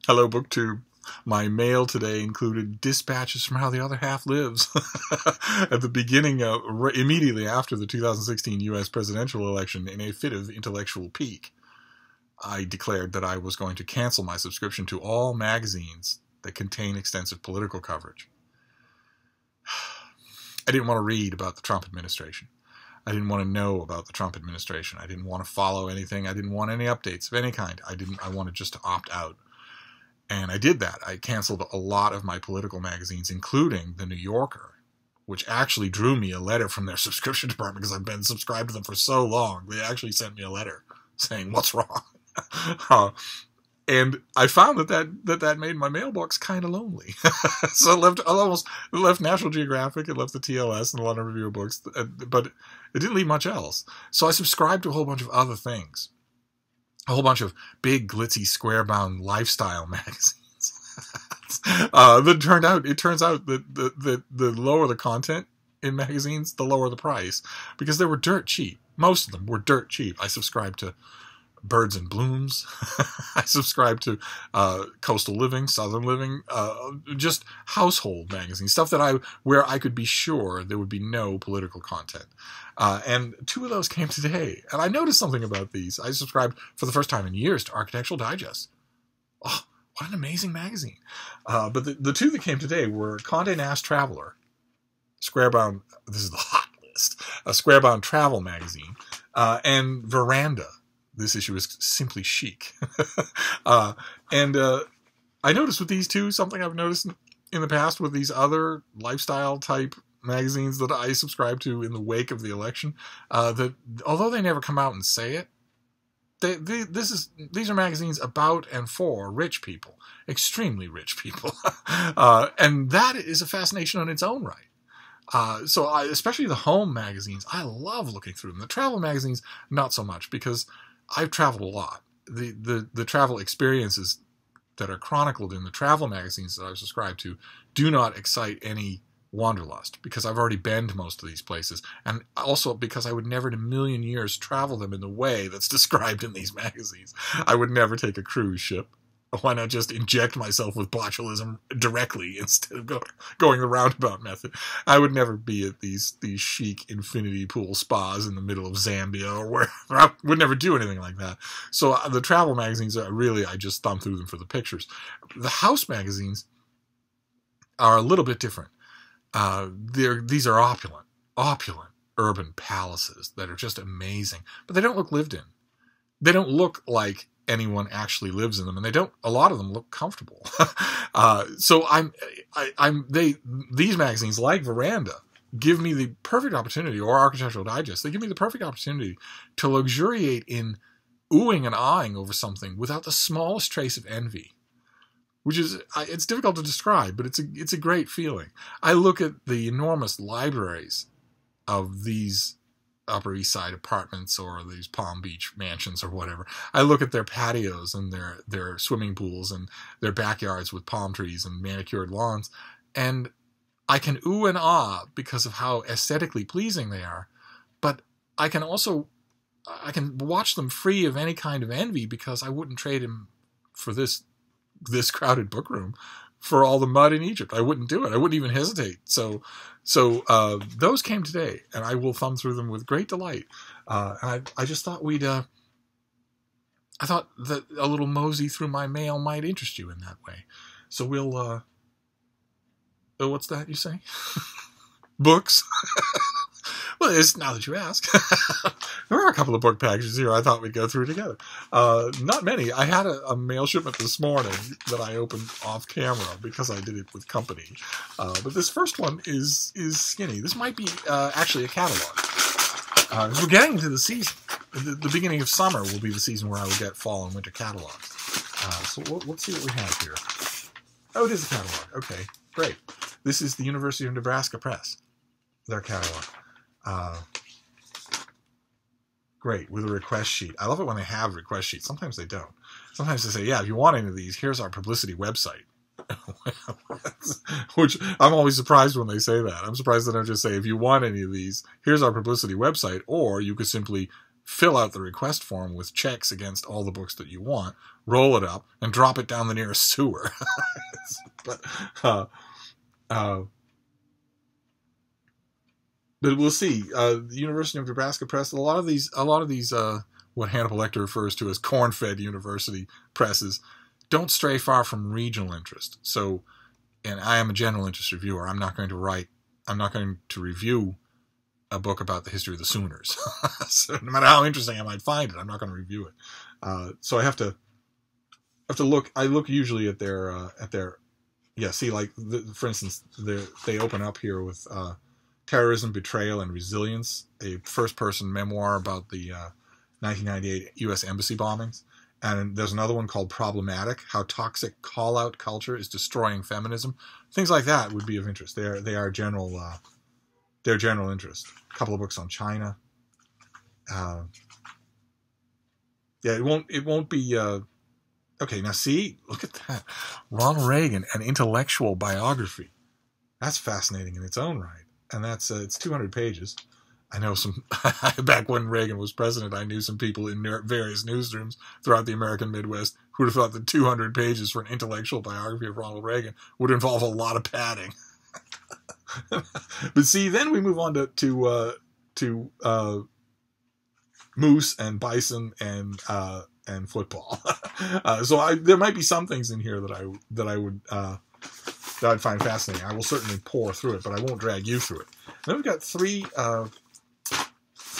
Hello, BookTube. My mail today included dispatches from How the Other Half Lives. At the beginning, immediately after the 2016 U.S. presidential election, in a fit of intellectual pique, I declared that I was going to cancel my subscription to all magazines that contain extensive political coverage. I didn't want to read about the Trump administration. I didn't want to know about the Trump administration. I didn't want to follow anything. I didn't want any updates of any kind. I wanted just to opt out. And I did that. I canceled a lot of my political magazines, including The New Yorker, which actually drew me a letter from their subscription department because I've been subscribed to them for so long. They actually sent me a letter saying, "What's wrong?" And I found that made my mailbox kind of lonely. So it left National Geographic, it left the TLS and the London Review of Books, but it didn't leave much else. So I subscribed to a whole bunch of other things. A whole bunch of big, glitzy, square-bound lifestyle magazines. It turns out that the lower the content in magazines, the lower the price, because they were dirt cheap. Most of them were dirt cheap. I subscribed to Birds and Blooms. I subscribed to Coastal Living, Southern Living, just household magazines, stuff where I could be sure there would be no political content. And two of those came today, and I noticed something about these. I subscribed for the first time in years to Architectural Digest. Oh, what an amazing magazine! But the two that came today were Condé Nast Traveler, Squarebound. This is the hot list. A Squarebound travel magazine, and Veranda. This issue is simply chic. And I noticed with these two, something I've noticed in the past with these other lifestyle-type magazines that I subscribe to in the wake of the election, that although they never come out and say it, these are magazines about and for rich people, extremely rich people. And that is a fascination on its own right. Especially the home magazines, I love looking through them. The travel magazines, not so much, because I've traveled a lot. The travel experiences that are chronicled in the travel magazines that I've subscribed to do not excite any wanderlust, because I've already been to most of these places, and also because I would never in a million years travel them in the way that's described in these magazines. I would never take a cruise ship. Why not just inject myself with botulism directly instead of going the roundabout method? I would never be at these chic infinity pool spas in the middle of Zambia or wherever. I would never do anything like that. So the travel magazines, I just thumb through them for the pictures. The house magazines are a little bit different. These are opulent urban palaces that are just amazing, but they don't look lived in. They don't look like anyone actually lives in them, and a lot of them look comfortable. So these magazines, like Veranda, give me the perfect opportunity, or Architectural Digest, they give me the perfect opportunity to luxuriate in oohing and ahhing over something without the smallest trace of envy. Which is, it's difficult to describe, but it's a great feeling. I look at the enormous libraries of these Upper East Side apartments or these Palm Beach mansions or whatever. I look at their patios and their swimming pools and their backyards with palm trees and manicured lawns, and I can ooh and ah because of how aesthetically pleasing they are, but I can watch them free of any kind of envy, because I wouldn't trade him for this crowded book room for all the mud in Egypt. I wouldn't do it. I wouldn't even hesitate. So those came today, and I will thumb through them with great delight. And I just thought I thought that a little mosey through my mail might interest you in that way. So we'll, what's that you say? Books? Well, now that you ask. There are a couple of book packages here I thought we'd go through together. Not many. I had a mail shipment this morning that I opened off camera because I did it with company. But this first one is skinny. This might be actually a catalog. We're getting into the season. The beginning of summer will be the season where I will get fall and winter catalogs. So let's see what we have here. Oh, it is a catalog. Okay, great. This is the University of Nebraska Press, their catalog. Great, with a request sheet. I love it when they have request sheets. Sometimes they don't. Sometimes they say, yeah, if you want any of these, here's our publicity website. Which I'm always surprised when they say that. I'm surprised they don't just say, if you want any of these, here's our publicity website, or you could simply fill out the request form with checks against all the books that you want, roll it up, and drop it down the nearest sewer. But we'll see. The University of Nebraska Press, a lot of these, what Hannibal Lecter refers to as corn-fed university presses, don't stray far from regional interest. So, and I am a general interest reviewer. I'm not going to review a book about the history of the Sooners. So no matter how interesting I might find it, I'm not going to review it. So I have to look. I look usually at their see, like for instance, they open up here with Terrorism, Betrayal, and Resilience, a first-person memoir about the 1998 U.S. embassy bombings. And there's another one called Problematic, How Toxic Call-Out Culture is Destroying Feminism. Things like that would be of interest. They are general interest. A couple of books on China. It won't be... okay, now see, look at that. Ronald Reagan, an intellectual biography. That's fascinating in its own right. And that's it's 200 pages. I know some, back when Reagan was president, I knew some people in various newsrooms throughout the American Midwest who would have thought that 200 pages for an intellectual biography of Ronald Reagan would involve a lot of padding. But see, then we move on to moose and bison and football. So there might be some things in here that I'd find fascinating. I will certainly pore through it, but I won't drag you through it. And then we've got three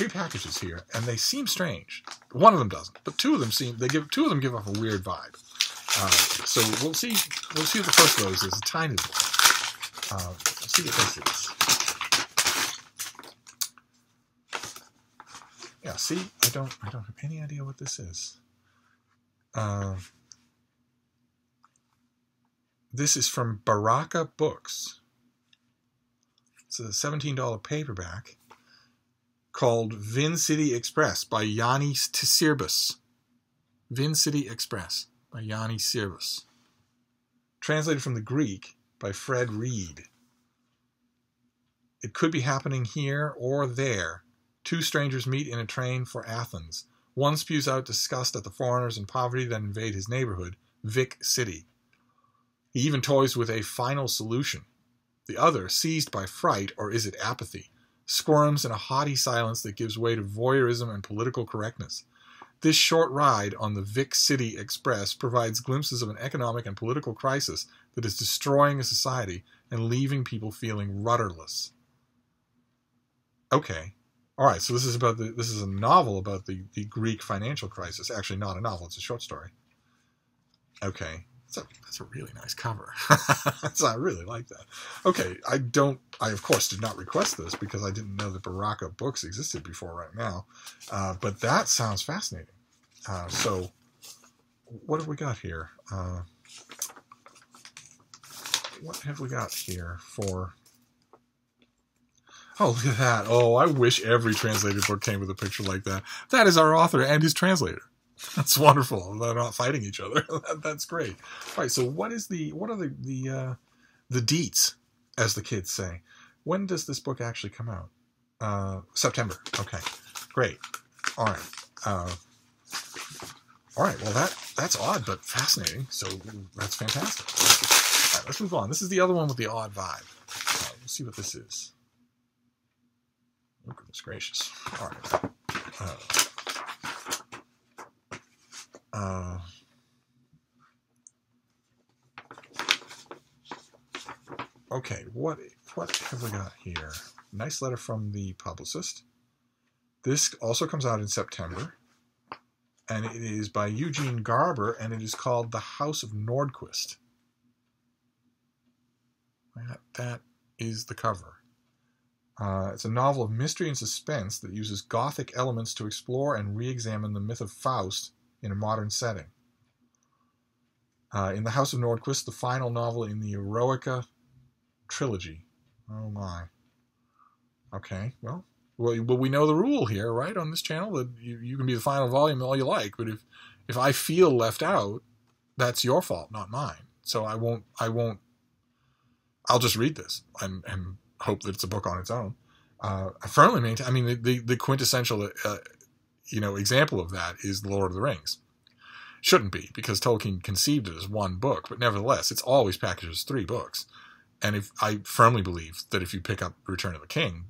packages here, and they seem strange. One of them doesn't, but two of them give off a weird vibe. So we'll see what the first of those is. A tiny book. Let's see what this is. Yeah, see, I don't have any idea what this is. This is from Baraka Books. It's a $17 paperback called Vin City Express by Yanis Tsirbis. Vin City Express by Yanis Tsirbis. Translated from the Greek by Fred Reed. It could be happening here or there. Two strangers meet in a train for Athens. One spews out disgust at the foreigners and poverty that invade his neighborhood, Vic City. He even toys with a final solution. The other, seized by fright, or is it apathy, squirms in a haughty silence that gives way to voyeurism and political correctness. This short ride on the Vic City Express provides glimpses of an economic and political crisis that is destroying a society and leaving people feeling rudderless. Okay. All right, so this is a novel about the Greek financial crisis. Actually, not a novel, it's a short story. Okay. That's a really nice cover. I really like that. Okay, I of course did not request this because I didn't know that Baraka Books existed before right now. But that sounds fascinating. So what have we got here? What have we got here for... Oh, look at that. Oh, I wish every translated book came with a picture like that. That is our author and his translator. That's wonderful. They're not fighting each other. That's great. All right. So what are the deets, as the kids say? When does this book actually come out? September. Okay. Great. All right. All right. Well, that's odd but fascinating. So that's fantastic. All right. Let's move on. This is the other one with the odd vibe. We'll see what this is. Oh, goodness gracious. All right. Okay, what have we got here? Nice letter from the publicist. This also comes out in September, and it is by Eugene Garber, and it is called The House of Nordquist. That is the cover. It's a novel of mystery and suspense that uses Gothic elements to explore and re-examine the myth of Faust in a modern setting. In The House of Nordquist, the final novel in the Eroica trilogy. Oh my. Okay, well, we know the rule here, right, on this channel, that you can be the final volume all you like, but if I feel left out, that's your fault, not mine. So I'll just read this and hope that it's a book on its own. I firmly maintain, I mean, the quintessential example of that is The Lord of the Rings. Shouldn't be, because Tolkien conceived it as one book, but nevertheless, it's always packaged as 3 books. And I firmly believe that if you pick up Return of the King,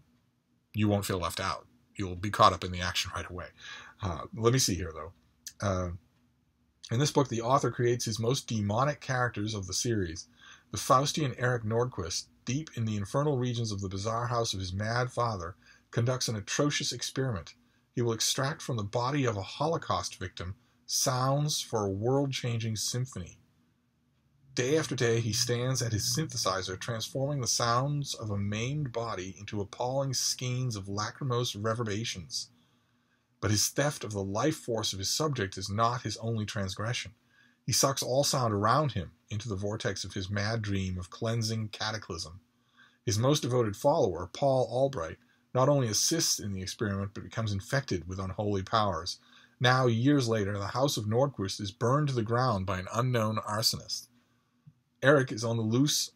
you won't feel left out. You'll be caught up in the action right away. Let me see here, though. In this book, the author creates his most demonic characters of the series. The Faustian Eric Nordquist, deep in the infernal regions of the bizarre house of his mad father, conducts an atrocious experiment. He will extract from the body of a Holocaust victim sounds for a world-changing symphony. Day after day, he stands at his synthesizer, transforming the sounds of a maimed body into appalling skeins of lachrymose reverberations. But his theft of the life force of his subject is not his only transgression. He sucks all sound around him into the vortex of his mad dream of cleansing cataclysm. His most devoted follower, Paul Albright, not only assists in the experiment, but becomes infected with unholy powers. Now, years later, the house of Nordquist is burned to the ground by an unknown arsonist. Eric is on the loose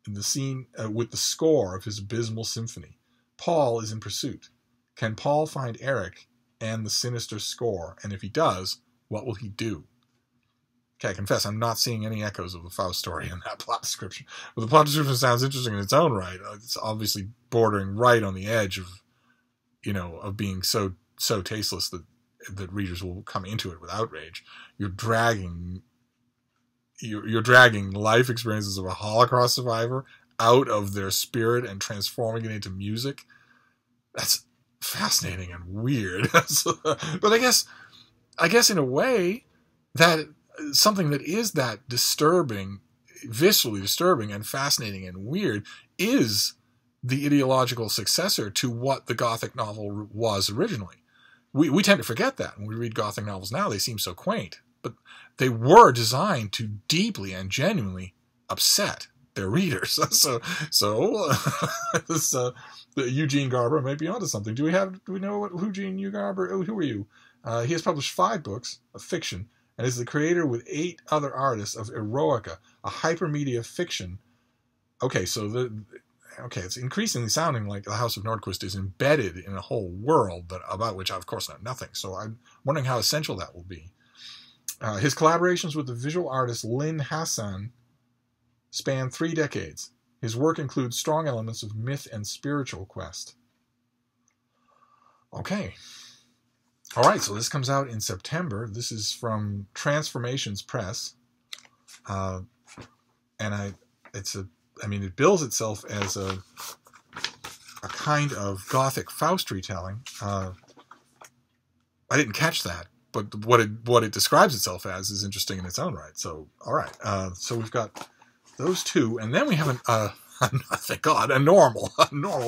in the scene with the score of his abysmal symphony. Paul is in pursuit. Can Paul find Eric and the sinister score? And if he does, what will he do? Okay, I confess, I'm not seeing any echoes of the Faust story in that plot description. But the plot description sounds interesting in its own right. It's obviously bordering right on the edge of, of being so tasteless that readers will come into it with outrage. You're dragging life experiences of a Holocaust survivor out of their spirit and transforming it into music. That's fascinating and weird. But I guess in a way, that something that is that disturbing, viscerally disturbing and fascinating and weird is the ideological successor to what the Gothic novel was originally. We tend to forget that when we read Gothic novels now. They seem so quaint, but they were designed to deeply and genuinely upset their readers. So Eugene Garber might be onto something. Do we know who Eugene Garber? Who are you? He has published 5 books of fiction and is the creator with 8 other artists of Eroica, a hypermedia fiction. It's increasingly sounding like the House of Nordquist is embedded in a whole world about which I, of course, know nothing. So I'm wondering how essential that will be. His collaborations with the visual artist Lynn Hassan span 3 decades. His work includes strong elements of myth and spiritual quest. Okay. All right, so this comes out in September. This is from Transformations Press. It bills itself as a kind of Gothic Faust retelling. I didn't catch that, but what it describes itself as is interesting in its own right. So, all right. So we've got those 2, and then we have thank God, a normal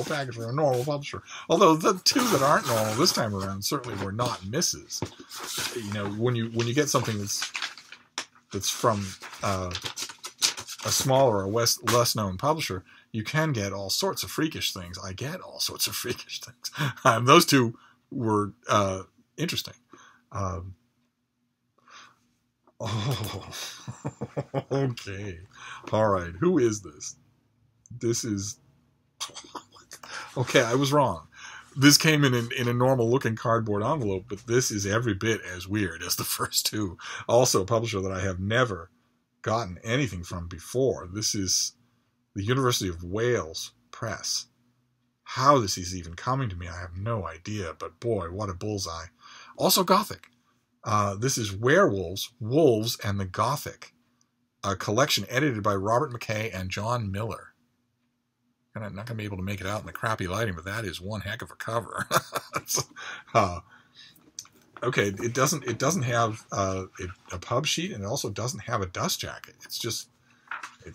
package for a normal publisher. Although the 2 that aren't normal this time around certainly were not misses. When you get something that's from a smaller or less known publisher, you can get all sorts of freakish things. I get all sorts of freakish things. Those 2 were interesting. Okay. All right. Who is this? This is... Okay, I was wrong. This came in a normal-looking cardboard envelope, but this is every bit as weird as the first 2. Also, a publisher that I have never gotten anything from before. This is the University of Wales Press. How this is even coming to me, I have no idea, but boy, what a bullseye. Also Gothic. This is Werewolves, Wolves, and the Gothic, a collection edited by Robert McKay and John Miller. And I'm not going to be able to make it out in the crappy lighting, but that is one heck of a cover. Okay, it doesn't have a pub sheet, and it also doesn't have a dust jacket. It's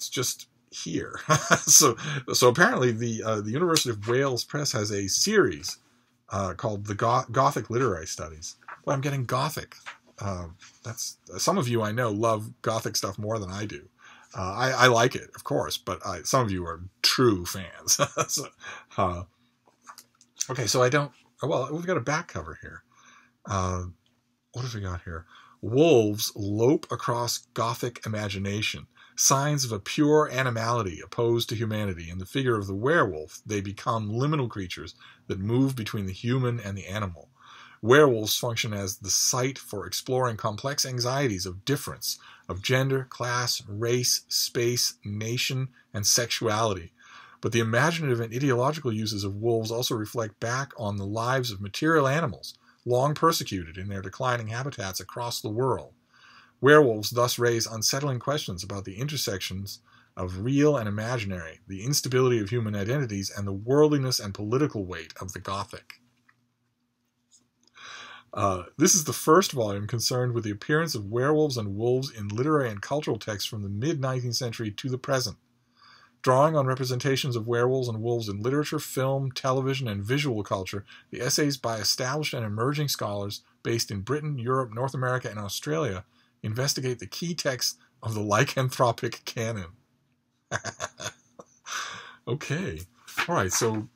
just here. So apparently the University of Wales Press has a series called the Gothic Literary Studies. Well, I'm getting Gothic. That's some of you I know love Gothic stuff more than I do. I like it, of course, but some of you are true fans. Okay, so we've got a back cover here. What have we got here? Wolves lope across Gothic imagination, signs of a pure animality opposed to humanity. In the figure of the werewolf, they become liminal creatures that move between the human and the animal. Werewolves function as the site for exploring complex anxieties of difference, of gender, class, race, space, nation, and sexuality. But the imaginative and ideological uses of wolves also reflect back on the lives of material animals, long persecuted in their declining habitats across the world. Werewolves thus raise unsettling questions about the intersections of real and imaginary, the instability of human identities, and the worldliness and political weight of the Gothic. This is the first volume concerned with the appearance of werewolves and wolves in literary and cultural texts from the mid-19th century to the present. Drawing on representations of werewolves and wolves in literature, film, television, and visual culture, the essays by established and emerging scholars based in Britain, Europe, North America, and Australia investigate the key texts of the lycanthropic canon. Okay. All right, so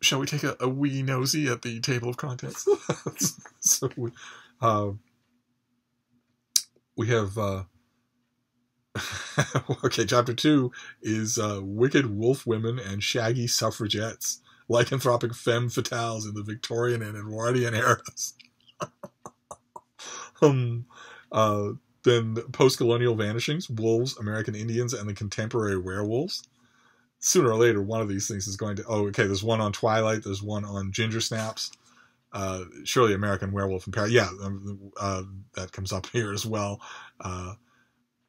shall we take a wee nosy at the table of contents? So we have... okay, chapter 2 is wicked wolf women and shaggy suffragettes, lycanthropic femme fatales in the Victorian and Edwardian eras. Then post-colonial vanishings, wolves, American Indians, and the contemporary werewolves. Sooner or later, one of these things is going to... Oh, okay, there's one on Twilight, there's one on Ginger Snaps. Surely American Werewolf in Paris. Yeah, that comes up here as well.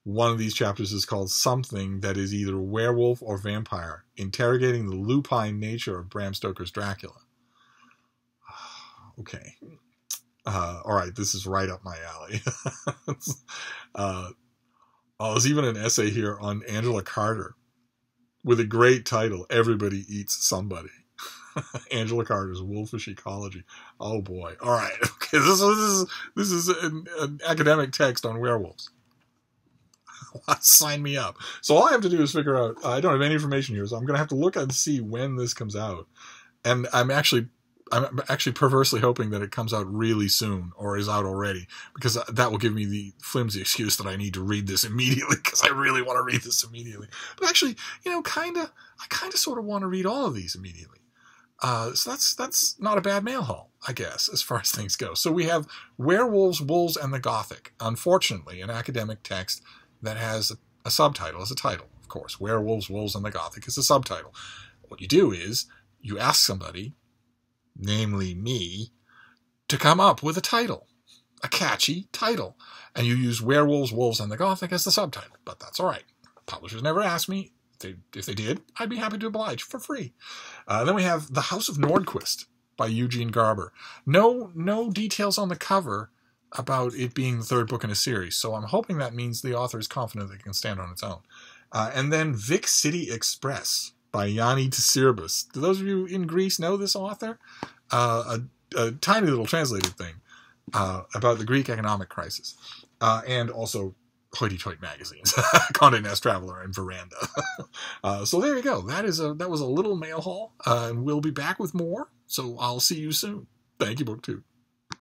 One of these chapters is called Something That Is Either Werewolf or Vampire, interrogating the lupine nature of Bram Stoker's Dracula. Okay. All right, this is right up my alley. There's even an essay here on Angela Carter with a great title, Everybody Eats Somebody. Angela Carter's Wolfish Ecology. Oh boy. All right. Okay, this is an academic text on werewolves. Sign me up. So all I have to do is figure out, I don't have any information here, so I'm going to have to look and see when this comes out. And I'm actually perversely hoping that it comes out really soon, or is out already, because that will give me the flimsy excuse that I need to read this immediately, because I really want to read this immediately. But actually, I kind of sort of want to read all of these immediately. So that's not a bad mail haul, I guess, as far as things go. So we have Werewolves, Wolves, and the Gothic. Unfortunately, an academic text that has a subtitle as a title, of course. Werewolves, Wolves, and the Gothic is a subtitle. What you do is you ask somebody, namely me, to come up with a title, a catchy title. And you use Werewolves, Wolves, and the Gothic as the subtitle. But that's all right. Publishers never asked me. If they did, I'd be happy to oblige for free. Then we have The House of Nordquist by Eugene Garber. No details on the cover about it being the third book in a series, so I'm hoping that means the author is confident that it can stand on its own. And then Vic City Express by Yanni Tsiribus. Do those of you in Greece know this author? A tiny little translated thing about the Greek economic crisis. And also hoity-toity magazines, Condé Nast Traveler and Veranda. So there you go. That was a little mail haul, and we'll be back with more, so I'll see you soon. Thank you, BookTube.